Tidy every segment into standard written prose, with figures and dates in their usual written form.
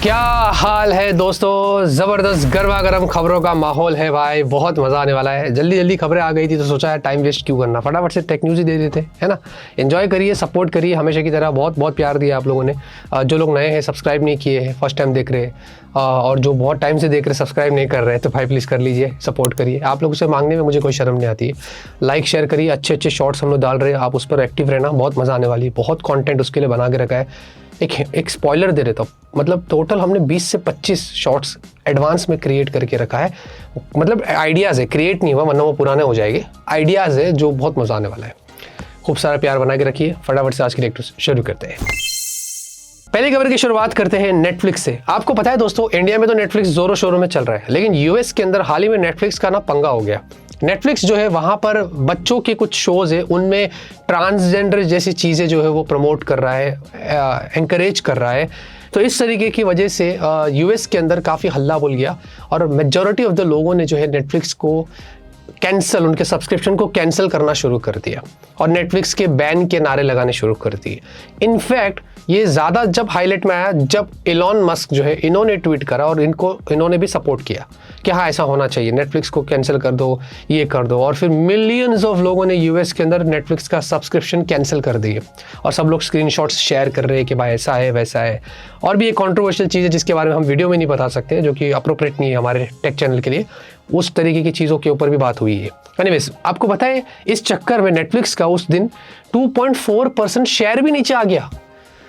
क्या हाल है दोस्तों, जबरदस्त गर्मा गर्म खबरों का माहौल है भाई। बहुत मजा आने वाला है। जल्दी जल्दी खबरें आ गई थी तो सोचा है टाइम वेस्ट क्यों करना, फटाफट से टेक न्यूज़ ही दे देते है ना। एंजॉय करिए, सपोर्ट करिए हमेशा की तरह। बहुत बहुत प्यार दिया आप लोगों ने। जो लोग नए हैं, सब्सक्राइब नहीं किए हैं, फर्स्ट टाइम देख रहे हैं, और जो बहुत टाइम से देख रहे सब्सक्राइब नहीं कर रहे हैं, तो भाई प्लीज़ कर लीजिए, सपोर्ट करिए। आप लोगों से मांगने में मुझे कोई शर्म नहीं आती है। लाइक शेयर करिए, अच्छे अच्छे शॉर्ट्स हम लोग डाल रहे हैं, आप उस पर एक्टिव रहना, बहुत मज़ा आने वाली है। बहुत कंटेंट उसके लिए बना के रखा है। एक स्पॉइलर दे देता हूँ, मतलब टोटल हमने 20 से 25 शॉर्ट्स एडवांस में क्रिएट करके रखा है। मतलब आइडियाज़ है, क्रिएट नहीं हुआ वरना वो पुराने हो जाएंगे। आइडियाज़ है जो बहुत मज़ा आने वाला है। खूब सारा प्यार बना के रखिए। फटाफट से आज की लेक्चर शुरू करते हैं। पहली खबर की शुरुआत करते हैं नेटफ्लिक्स से। आपको पता है दोस्तों, इंडिया में तो नेटफ्लिक्स जोरों शोरों में चल रहा है, लेकिन यूएस के अंदर हाल ही में नेटफ्लिक्स का ना पंगा हो गया। नेटफ्लिक्स जो है वहाँ पर बच्चों के कुछ शोज़ है, उनमें ट्रांसजेंडर जैसी चीज़ें जो है वो प्रमोट कर रहा है, एनकरेज कर रहा है। तो इस तरीके की वजह से यूएस के अंदर काफ़ी हल्ला बोल गया और मेजॉरिटी ऑफ द लोगों ने जो है नेटफ्लिक्स को कैंसिल, उनके सब्सक्रिप्शन को कैंसिल करना शुरू कर दिया और नेटफ्लिक्स के बैन के नारे लगाने शुरू कर दिए। इनफैक्ट ये ज़्यादा जब हाईलाइट में आया जब एलॉन मस्क जो है, इन्होंने ट्वीट करा और इन्होंने भी सपोर्ट किया कि हाँ ऐसा होना चाहिए, नेटफ्लिक्स को कैंसिल कर दो, ये कर दो। और फिर मिलियंस ऑफ लोगों ने यूएस के अंदर नेटफ्लिक्स का सब्सक्रिप्शन कैंसिल कर दिए और सब लोग स्क्रीनशॉट्स शेयर कर रहे हैं कि भाई ऐसा है वैसा है। और भी एक कॉन्ट्रोवर्शियल चीज़ है जिसके बारे में हम वीडियो में नहीं बता सकते, जो कि अप्रोप्रिएट नहीं है हमारे टेक चैनल के लिए। उस तरीके की चीज़ों के ऊपर भी बात हुई है। एनीवेज, आपको पता है इस चक्कर में नेटफ्लिक्स का उस दिन 2.4% शेयर भी नीचे आ गया।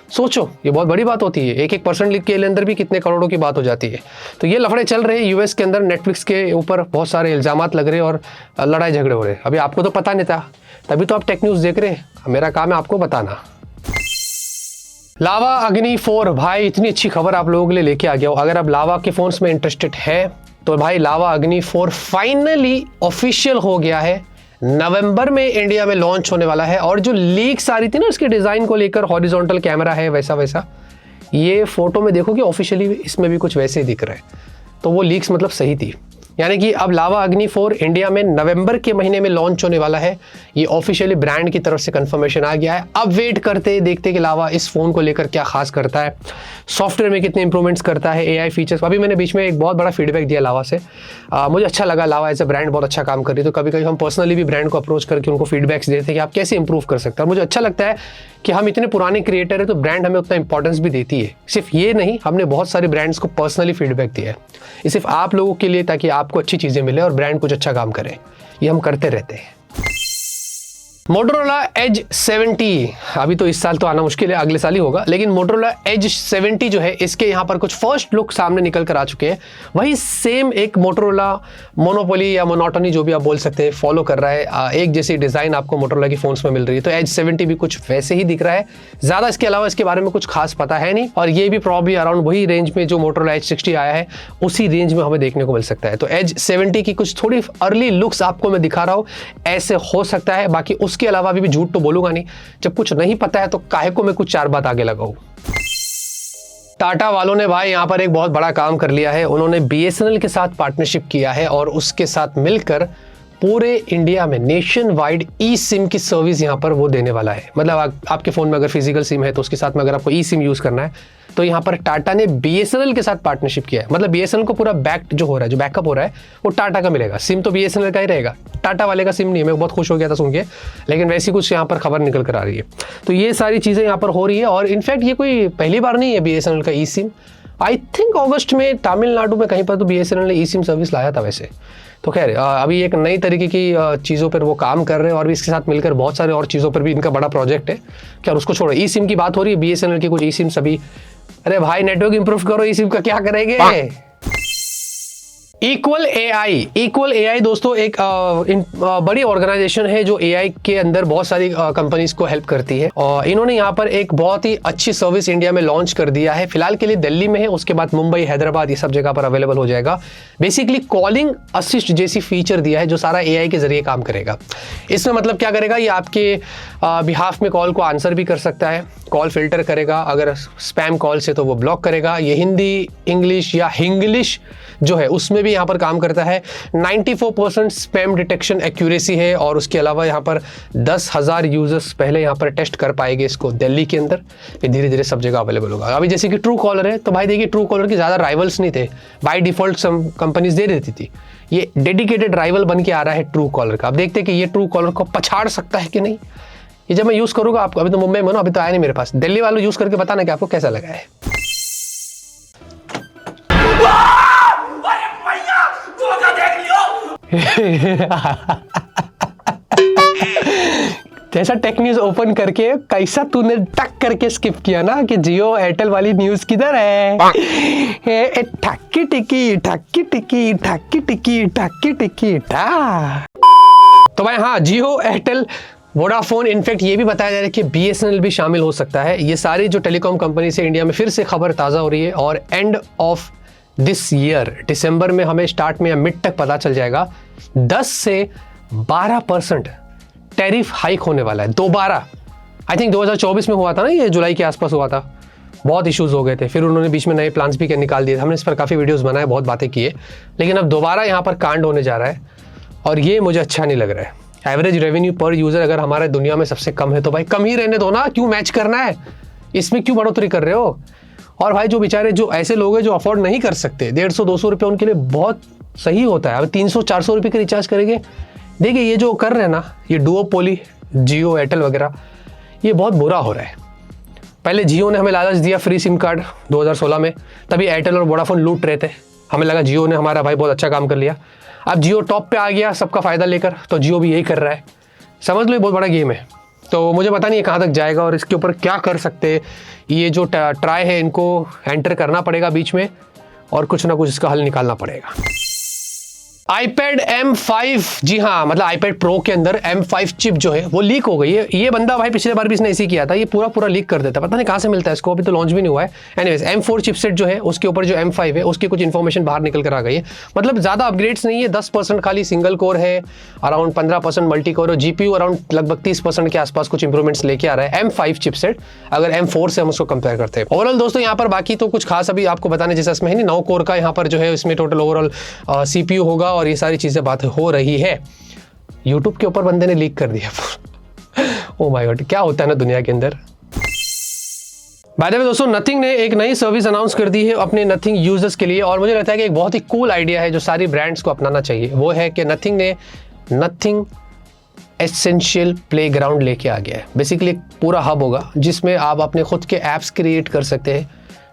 सोचो, ये बहुत बड़ी बात होती है। 1% के अंदर भी कितने करोड़ों की बात हो जाती है। तो ये लफड़े चल रहे हैं यूएस के अंदर, नेटफ्लिक्स के ऊपर बहुत सारे इल्जामात लग रहे हैं और लड़ाई झगड़े हो रहे हैं। अभी आपको तो पता नहीं था, तभी तो आप टेक न्यूज़ देख रहे हैं। मेरा काम है आपको बताना। लावा अग्नि 4, भाई इतनी अच्छी खबर आप लोगों के लिए लेके आ गया हूँ। अगर आप लावा के फोन्स में इंटरेस्टेड है तो भाई लावा अग्नि 4 फाइनली ऑफिशियल हो गया है। नवंबर में इंडिया में लॉन्च होने वाला है। और जो लीक्स आ रही थी ना उसके डिज़ाइन को लेकर, हॉरिजॉन्टल कैमरा है वैसा वैसा, ये फोटो में देखो कि ऑफिशियली इसमें भी कुछ वैसे ही दिख रहा है। तो वो लीक्स मतलब सही थी। यानी कि अब लावा अग्नि 4 इंडिया में नवंबर के महीने में लॉन्च होने वाला है। ये ऑफिशियली ब्रांड की तरफ से कंफर्मेशन आ गया है। अब वेट करते देखते कि लावा इस फ़ोन को लेकर क्या खास करता है, सॉफ्टवेयर में कितने इंप्रूवमेंट्स करता है, एआई फीचर्स। अभी मैंने बीच में एक बहुत बड़ा फीडबैक दिया लावा से, मुझे अच्छा लगा। लावा एज ए ब्रांड बहुत अच्छा काम कर रही है। तो कभी कभी हम पर्सनली भी ब्रांड को अप्रोच करके उनको फीडबैक्स देते हैं कि आप कैसे इंप्रूव कर सकते हैं। मुझे अच्छा लगता है कि हम इतने पुराने क्रिएटर है तो ब्रांड हमें उतना इंपॉर्टेंस भी देती है। सिर्फ ये नहीं, हमने बहुत सारे ब्रांड्स को पर्सनली फीडबैक दिया है। ये सिर्फ आप लोगों के लिए, ताकि आपको अच्छी चीज़ें मिले और ब्रांड कुछ अच्छा काम करे। ये हम करते रहते हैं। मोटोरोला एज 70, अभी तो इस साल तो आना मुश्किल है, अगले साल ही होगा, लेकिन मोटोरोला एज 70 जो है, इसके यहाँ पर कुछ फर्स्ट लुक सामने निकल कर आ चुके हैं। वही सेम एक मोटोरोला मोनोपोली या मोनोटोनी जो भी आप बोल सकते हैं, फॉलो कर रहा है। एक जैसी डिज़ाइन आपको मोटोरोला की फ़ोन्स में मिल रही है। तो एज 70 भी कुछ वैसे ही दिख रहा है। ज़्यादा इसके अलावा इसके बारे में कुछ खास पता है नहीं। और ये भी प्रॉब्ली अराउंड वही रेंज में जो मोटोरोला एज 60 आया है, उसी रेंज में हमें देखने को मिल सकता है। तो एज 70 की कुछ थोड़ी अर्ली लुक्स आपको मैं दिखा रहा हूँ, ऐसे हो सकता है। बाकी उसके अलावा भी झूठ तो बोलूंगा नहीं। जब कुछ नहीं पता है तो काहे को मैं कुछ 4 बात आगे लगाऊं। टाटा वालों ने भाई यहां पर एक बहुत बड़ा काम कर लिया है। उन्होंने बीएसएनएल के साथ पार्टनरशिप किया है और उसके साथ मिलकर पूरे इंडिया में नेशन वाइड ई सिम की सर्विस यहाँ पर वो देने वाला है। मतलब आपके फ़ोन में अगर फिजिकल सिम है तो उसके साथ में अगर आपको ई सिम यूज़ करना है तो यहाँ पर टाटा ने बीएसएनएल के साथ पार्टनरशिप किया है। मतलब बीएसएनएल को पूरा बैक जो हो रहा है, जो बैकअप हो रहा है, वो टाटा का मिलेगा। सिम तो बीएसएनएल का ही रहेगा, टाटा वाले का सिम नहीं है। मैं बहुत खुश हो गया था सुन के, लेकिन वैसी कुछ यहाँ पर खबर निकल कर आ रही है। तो ये सारी चीज़ें यहाँ पर हो रही है। और इनफैक्ट ये कोई पहली बार नहीं है बीएसएनएल का ई सिम। आई थिंक अगस्त में तमिलनाडु में कहीं पर तो बीएसएनएल ने ई सिम सर्विस लाया था वैसे। तो खैर अभी एक नई तरीके की चीज़ों पर वो काम कर रहे हैं और भी इसके साथ मिलकर बहुत सारे और चीज़ों पर भी इनका बड़ा प्रोजेक्ट है। क्या उसको छोड़ो, ई सिम की बात हो रही है, बीएसएनएल की कुछ ई सिम सभी। अरे भाई नेटवर्क इंप्रूव करो, ई सिम का क्या करेंगे। इक्वल एआई दोस्तों एक बड़ी ऑर्गेनाइजेशन है जो एआई के अंदर बहुत सारी कंपनीज को हेल्प करती है। और इन्होंने यहाँ पर एक बहुत ही अच्छी सर्विस इंडिया में लॉन्च कर दिया है। फिलहाल के लिए दिल्ली में है, उसके बाद मुंबई, हैदराबाद, ये सब जगह पर अवेलेबल हो जाएगा। बेसिकली कॉलिंग असिस्ट जैसी फीचर दिया है जो सारा एआई के जरिए काम करेगा। इसमें मतलब क्या करेगा, ये आपके बिहाफ में कॉल को आंसर भी कर सकता है, कॉल फिल्टर करेगा, अगर स्पैम कॉल से तो वो ब्लॉक करेगा। ये हिंदी, इंग्लिश या हिंग्लिश जो है उसमें भी यहाँ पर काम करता है। 94% स्पैम डिटेक्शन एक्यूरेसी है और उसके अलावा यहाँ पर 10,000 यूजर्स पहले यहाँ पर टेस्ट कर पाएंगे इसको दिल्ली के अंदर, फिर धीरे धीरे सब जगह अवेलेबल होगा। अभी जैसे कि ट्रू कॉलर है, तो भाई देखिए ट्रू कॉलर के ज़्यादा राइवल्स नहीं थे, बाय डिफॉल्ट कंपनीज दे देती थी। ये डेडिकेटेड राइवल बन के आ रहा है ट्रू कॉलर का। अब देखते हैं कि ये ट्रू कॉलर को पछाड़ सकता है कि नहीं। ये जब मैं यूज़ करूँगा, आपको अभी तो मुंबई में ना, अभी तो आया नहीं मेरे पास, दिल्ली वालों यूज़ करके बताना कि आपको कैसा लगा है। जैसा टेक न्यूज ओपन करके कैसा तूने टक करके स्किप किया ना कि जियो एयरटेल वाली न्यूज किधर है। ठक्की टिकी ठक्की टिकी ठक्की टिकी ठक्की टिकी ठा। तो भाई हाँ, जियो एयरटेल वोडाफोन, इनफैक्ट ये भी बताया जा रहा है कि BSNL भी शामिल हो सकता है। ये सारी जो टेलीकॉम कंपनी से इंडिया में फिर से खबर ताज़ा हो रही है और एंड ऑफ दिस ईयर दिसंबर में हमें स्टार्ट में या मिड तक पता चल जाएगा 10 से 12% टैरिफ हाइक होने वाला है दोबारा। आई थिंक 2024 में हुआ था ना, ये जुलाई के आसपास हुआ था, बहुत इश्यूज हो गए थे, फिर उन्होंने बीच में नए प्लान्स भी निकाल दिए। हमने इस पर काफ़ी वीडियोस बनाए, बहुत बातें की है, लेकिन अब दोबारा यहाँ पर कांड होने जा रहा है और ये मुझे अच्छा नहीं लग रहा है। एवरेज रेवेन्यू पर यूज़र अगर हमारे दुनिया में सबसे कम है तो भाई कम ही रहने दो ना, क्यों मैच करना है, इसमें क्यों बढ़ोतरी कर रहे हो। और भाई जो बेचारे जो ऐसे लोग हैं जो अफोर्ड नहीं कर सकते, 150-200 रुपये उनके लिए बहुत सही होता है। अब 300-400 रुपये के रिचार्ज करेंगे। देखिए ये जो कर रहे हैं ना, ये डुओपोली जियो एयरटेल वगैरह, ये बहुत बुरा हो रहा है। पहले जियो ने हमें लालच दिया फ्री सिम कार्ड 2016 में, तभी एयरटेल और वोडाफोन लूट रहे थे, हमें लगा जियो ने हमारा भाई बहुत अच्छा काम कर लिया। अब जियो टॉप पे आ गया सबका फ़ायदा लेकर, तो जियो भी यही कर रहा है। समझ लो ये बहुत बड़ा गेम है। तो मुझे पता नहीं है कहाँ तक जाएगा और इसके ऊपर क्या कर सकते हैं। ये जो ट्राई है इनको एंटर करना पड़ेगा बीच में और कुछ ना कुछ इसका हल निकालना पड़ेगा। iPad M5, जी हाँ, मतलब iPad Pro के अंदर M5 चिप जो है वो लीक हो गई है। ये बंदा भाई पिछले बार भी इसने ऐसे किया था, ये पूरा लीक कर देता, पता नहीं कहाँ से मिलता है इसको, अभी तो लॉन्च भी नहीं हुआ है। एनीवेज M4 चिपसेट जो है उसके ऊपर जो M5 है उसकी कुछ इन्फॉर्मेशन बाहर निकल कर आ गई है। मतलब ज़्यादा अपग्रेड्स नहीं है, 10% खाली सिंगल कोर है, अराउंड 15% मल्टी कोर और GPU अराउंड लगभग 30% के आसपास कुछ इंप्रूवमेंट्स लेके आ रहा है M5 चिपसेट, अगर M4 से हम उसको कंपेयर करते हैं। ओवरऑल दोस्तों यहाँ पर बाकी तो कुछ खास अभी आपको बताने जैसा इसमें है नहीं। 9 कोर का यहाँ पर जो है इसमें टोटल ओवरऑल CPU होगा और ये सारी चीज़ें बात हो रही है। YouTube के ऊपर बंदे ने लीक कर दिया। ओ माय गॉड, क्या होता है ना दुनिया के अंदर। बाय द वे दोस्तों, नथिंग ने एक नई सर्विस अनाउंस कर दी है अपने नथिंग यूजर्स के लिए और मुझे लगता है कि एक बहुत ही कूल आइडिया है जो सारी ब्रांड्स को अपनाना चाहिए। वो है कि नथिंग ने नथिंग एसेंशियल प्लेग्राउंड लेके आ गया है। बेसिकली एक पूरा हब होगा जिसमें आप अपने खुद के ऐप्स क्रिएट कर सकते हैं।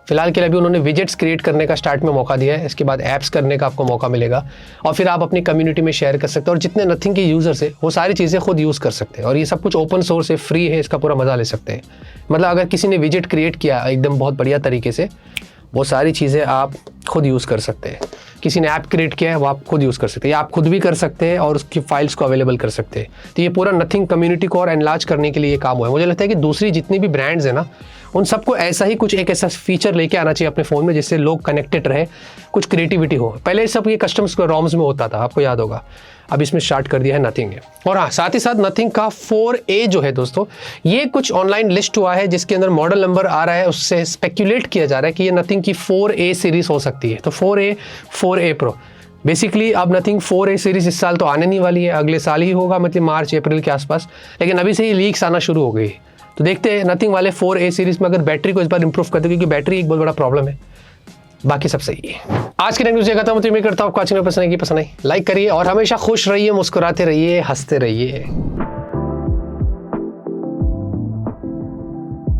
फिलहाल के लिए अभी उन्होंने विजेट्स क्रिएट करने का स्टार्ट में मौका दिया है, इसके बाद ऐप्स करने का आपको मौका मिलेगा और फिर आप अपनी कम्युनिटी में शेयर कर सकते हैं और जितने नथिंग के यूज़र्स है वो सारी चीज़ें खुद यूज़ कर सकते हैं और ये सब कुछ ओपन सोर्स है, फ्री है, इसका पूरा मज़ा ले सकते हैं। मतलब अगर किसी ने विजेट क्रिएट किया एकदम बहुत बढ़िया तरीके से, वो सारी चीज़ें आप खुद यूज़ कर सकते हैं। किसी ने ऐप क्रिएट किया है वो आप खुद यूज़ कर सकते हैं, आप खुद भी कर सकते हैं और उसकी फाइल्स को अवेलेबल कर सकते हैं। तो ये पूरा नथिंग कम्युनिटी को और एनलार्ज करने के लिए ये काम हुआ है। मुझे लगता है कि दूसरी जितनी भी ब्रांड्स हैं ना, उन सबको ऐसा ही कुछ एक ऐसा फीचर लेके आना चाहिए अपने फ़ोन में जिससे लोग कनेक्टेड रहे, कुछ क्रिएटिविटी हो। पहले सब ये कस्टम्स रॉम्स में होता था, आपको याद होगा, अब इसमें स्टार्ट कर दिया है नथिंग है। और हाँ, साथ ही साथ नथिंग का 4A जो है दोस्तों, ये कुछ ऑनलाइन लिस्ट हुआ है जिसके अंदर मॉडल नंबर आ रहा है, उससे स्पेक्यूलेट किया जा रहा है कि ये नथिंग की 4A सीरीज हो सकती है। तो 4A, 4A Pro बेसिकली अब नथिंग 4A सीरीज इस साल तो आने नहीं वाली है, अगले साल ही होगा, मतलब मार्च अप्रैल के आसपास, लेकिन अभी से ही लीक्स आना शुरू हो गई। तो देखते हैं नथिंग वाले 4A सीरीज में अगर बैटरी को इस बार इंप्रूव करते, क्योंकि बैटरी एक बहुत बड़ा प्रॉब्लम है, बाकी सब सही है। आज की न्यूज़ खत्म होती है, मैं करता हूँ आपको आज की पसंद आई, लाइक करिए और हमेशा खुश रहिए, मुस्कुराते रहिए, हंसते रहिए।